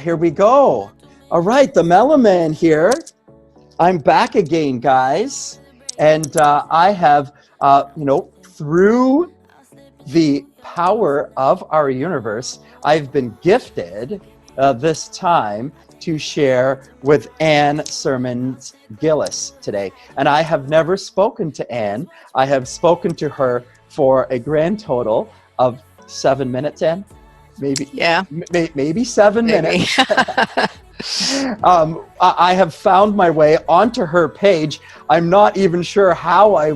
Here we go. All right, the Mellow Man here. I'm back again, guys. And I have, through the power of our universe, I've been gifted this time to share with Anne Sermons Gillis today. And I have never spoken to Anne. I have spoken to her for a grand total of 7 minutes, Anne. Maybe, yeah, maybe 7 minutes. I have found my way onto her page. I'm not even sure how I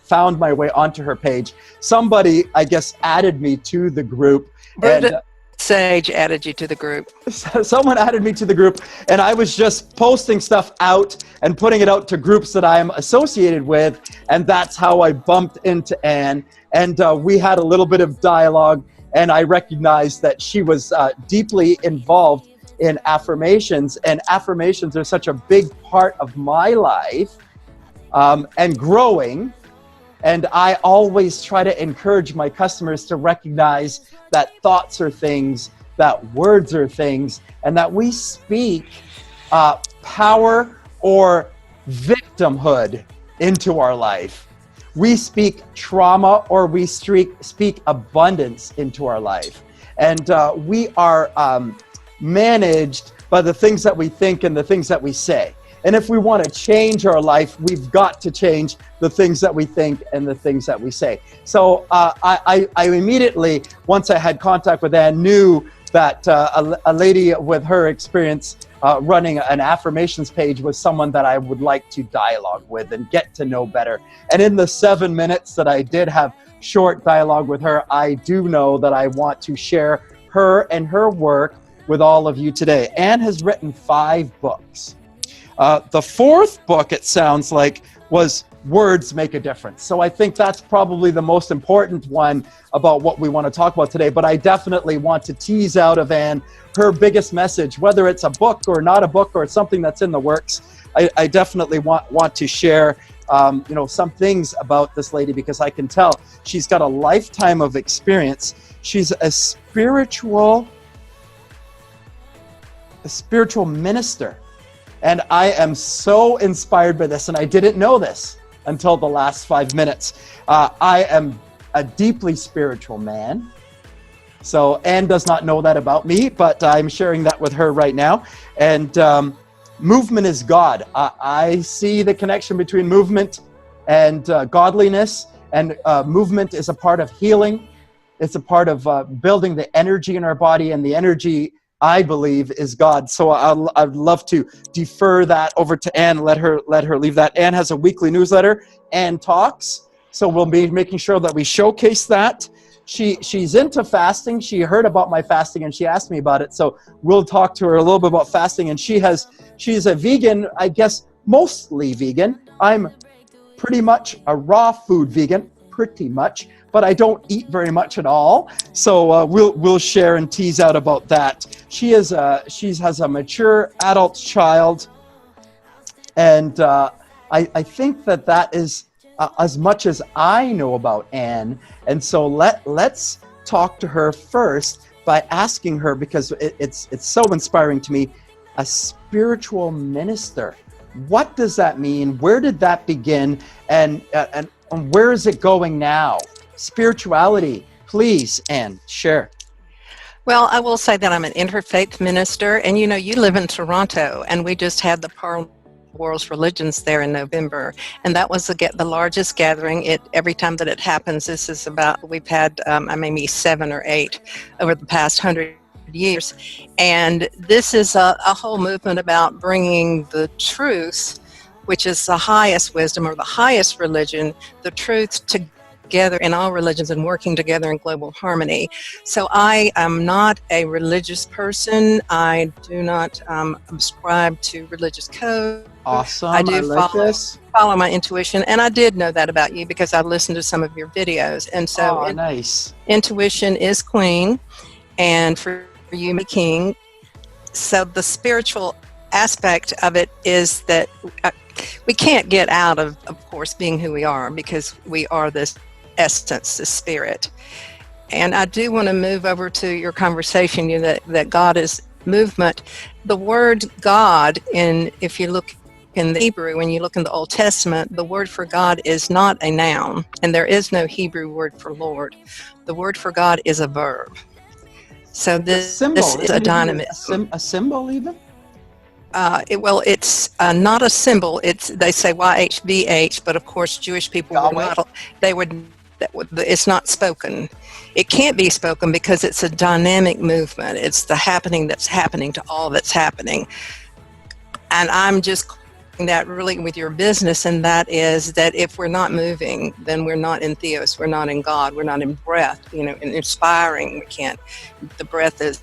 found my way onto her page. Somebody, I guess, added me to the group. Sage added you to the group. Someone added me to the group, and I was just posting stuff out and putting it out to groups that I am associated with, and that's how I bumped into Anne. And we had a little bit of dialogue, and I recognized that she was deeply involved in affirmations, and affirmations are such a big part of my life and growing. And I always try to encourage my customers to recognize that thoughts are things, that words are things, and that we speak power or victimhood into our life. We speak trauma or we speak abundance into our life. And we are managed by the things that we think and the things that we say. And if we want to change our life, we've got to change the things that we think and the things that we say. So I immediately, once I had contact with Anne, knew that a lady with her experience running an affirmations page was someone that I would like to dialogue with and get to know better. And in the 7 minutes that I did have short dialogue with her, I do know that I want to share her and her work with all of you today. Anne has written 5 books. The 4th book, it sounds like, was Words Make a Difference. So I think that's probably the most important one about what we want to talk about today. But I definitely want to tease out of Anne her biggest message, whether it's a book or not a book or something that's in the works. I definitely want to share some things about this lady, because I can tell she's got a lifetime of experience. She's a spiritual minister. And I am so inspired by this, and I didn't know this until the last 5 minutes. I am a deeply spiritual man. So Anne does not know that about me, but I'm sharing that with her right now. And movement is God. I see the connection between movement and godliness, and movement is a part of healing. It's a part of building the energy in our body, and the energy, I believe, is God. So I'd love to defer that over to Anne. Let her leave that. Anne has a weekly newsletter, Anne Talks. So we'll be making sure that we showcase that. She's into fasting. She heard about my fasting and she asked me about it. So we'll talk to her a little bit about fasting. And she's a vegan, I guess, mostly vegan. I'm pretty much a raw food vegan, pretty much, but I don't eat very much at all. So we'll share and tease out about that. She has a mature adult child, and I think that is as much as I know about Anne. And so let's talk to her first by asking her, because it's so inspiring to me, a spiritual minister. What does that mean? Where did that begin? And where is it going now? Spirituality, please, Anne, share. Well, I will say that I'm an interfaith minister, and you live in Toronto, and we just had the Parliament of World Religions there in November, and that was the largest gathering. Every time that it happens, we've had maybe 7 or 8 over the past 100 years, and this is a whole movement about bringing the truth, which is the highest wisdom or the highest religion, the truth together in all religions and working together in global harmony. So I am not a religious person. I do not subscribe to religious code. Awesome. I do follow my intuition, and I did know that about you because I listened to some of your videos. And so nice. Intuition is queen, and for you, king. So the spiritual aspect of it is that we can't get out of course, being who we are, because we are this essence, this spirit. And I do want to move over to your conversation, that God is movement. The word God, if you look in the Hebrew, when you look in the Old Testament, the word for God is not a noun, and there is no Hebrew word for Lord. The word for God is a verb. So It's a this symbol. is a Isn't it dynamism. a symbol even? It's not a symbol. They say YHVH, but of course Jewish people were Yahweh? not. They would. It's not spoken. It can't be spoken because it's a dynamic movement. It's the happening that's happening to all that's happening. And I'm just calling that really with your business, and that is that if we're not moving, then we're not in theos. We're not in God. We're not in breath. In inspiring. We can't. The breath is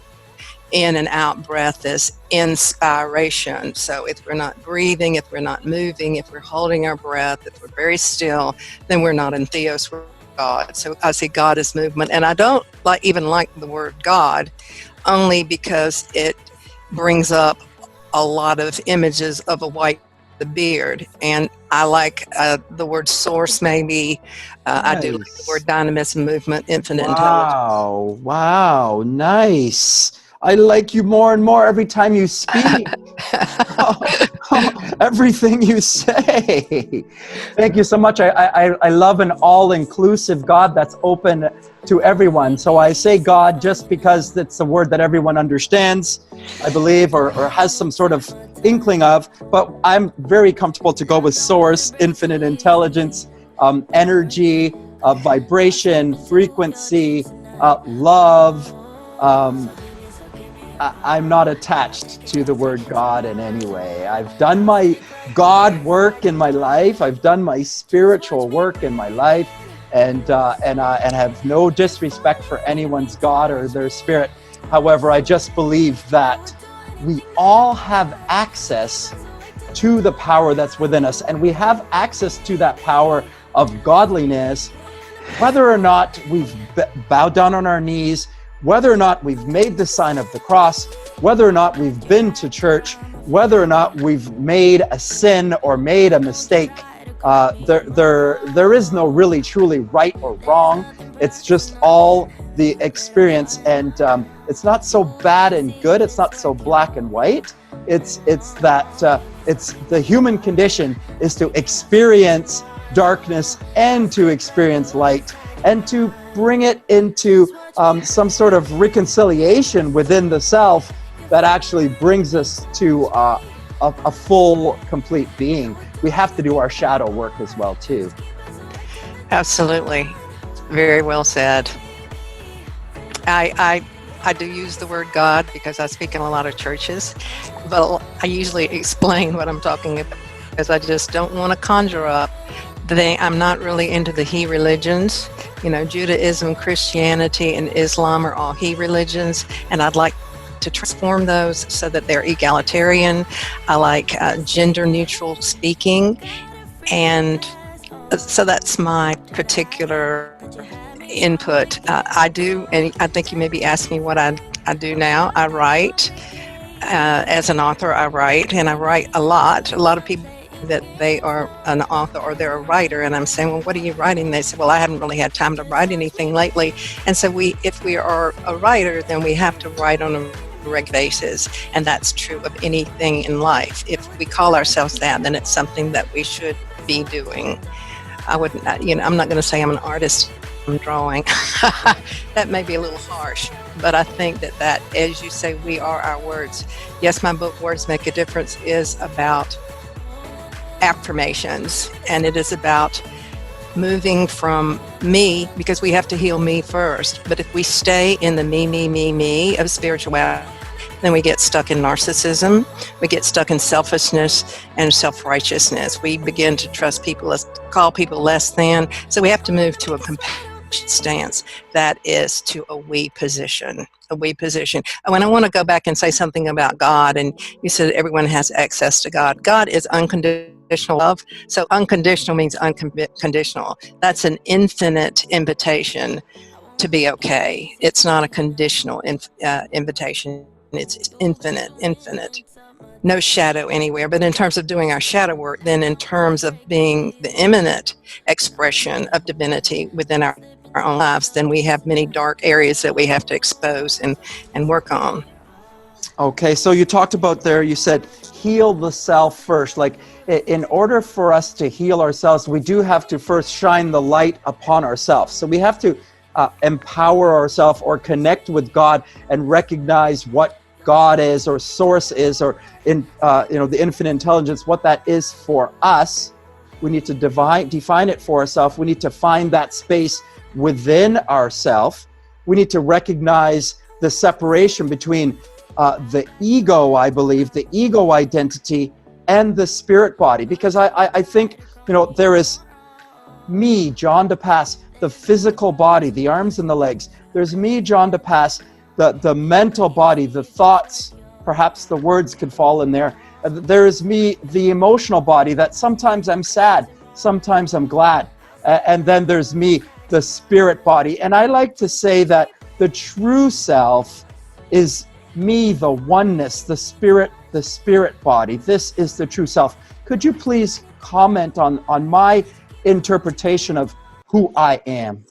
in and out. Breath is inspiration. So if we're not breathing, if we're not moving, if we're holding our breath, if we're very still, then we're not in theos, we're God. So I see God as movement. And I don't even like the word God, only because it brings up a lot of images of a white beard. And I like the word source, maybe. I do like the word dynamism, movement, infinite intelligence. Wow, nice. I like you more and more every time you speak. Everything you say. Thank you so much. I love an all-inclusive God that's open to everyone. So I say God just because it's a word that everyone understands, I believe, or has some sort of inkling of. But I'm very comfortable to go with source, infinite intelligence, energy, vibration, frequency, love. I'm not attached to the word God in any way. I've done my God work in my life. I've done my spiritual work in my life, and have no disrespect for anyone's God or their spirit. However, I just believe that we all have access to the power that's within us, and we have access to that power of godliness, whether or not we've bowed down on our knees, whether or not we've made the sign of the cross, whether or not we've been to church, whether or not we've made a sin or made a mistake. There is no really truly right or wrong. It's just all the experience, and it's not so bad and good. It's not so black and white. It's the human condition is to experience darkness and to experience light, and to bring it into some sort of reconciliation within the self that actually brings us to a full, complete being. We have to do our shadow work as well, too. Absolutely. Very well said. I do use the word God because I speak in a lot of churches, but I usually explain what I'm talking about because I just don't want to conjure up. I'm not really into the he religions. Judaism, Christianity, and Islam are all he religions, and I'd like to transform those so that they're egalitarian. I like gender neutral speaking, and so that's my particular input. I do, and I think you maybe asked me what I do now. I write. As an author, I write, and I write a lot. A lot of people that they are an author or they're a writer, and I'm saying, well, what are you writing? They say, well, I haven't really had time to write anything lately. And so if we are a writer, then we have to write on a regular basis, and that's true of anything in life. If we call ourselves that, then it's something that we should be doing. I'm not going to say I'm an artist. I'm drawing. That may be a little harsh, but I think that, as you say, we are our words. Yes, my book, Words Make a Difference, is about affirmations, and it is about moving from me, because we have to heal me first. But if we stay in the me of spirituality, then we get stuck in narcissism, we get stuck in selfishness and self-righteousness. We begin to trust people, call people less than. So we have to move to a compassionate stance that is to a we position. Oh, and I want to go back and say something about God. And you said everyone has access to God. God is unconditional love. So unconditional means unconditional. That's an infinite invitation to be okay. It's not a conditional invitation. It's infinite. No shadow anywhere. But in terms of doing our shadow work, then in terms of being the imminent expression of divinity within our own lives, then we have many dark areas that we have to expose and work on. Okay, so you talked about there, you said heal the self first. Like, in order for us to heal ourselves, we do have to first shine the light upon ourselves. So we have to empower ourselves or connect with God and recognize what God is, or source is, or the infinite intelligence, what that is for us. We need to define it for ourselves. We need to find that space within ourselves. We need to recognize the separation between the ego, I believe, the ego identity, and the spirit body. Because I think, there is me, John DePass, the physical body, the arms and the legs. There's me, John DePass, the mental body, the thoughts, perhaps the words could fall in there. There is me, the emotional body, that sometimes I'm sad, sometimes I'm glad. And then there's me, the spirit body. And I like to say that the true self is me, the oneness, the spirit body. This is the true self. Could you please comment on my interpretation of who I am?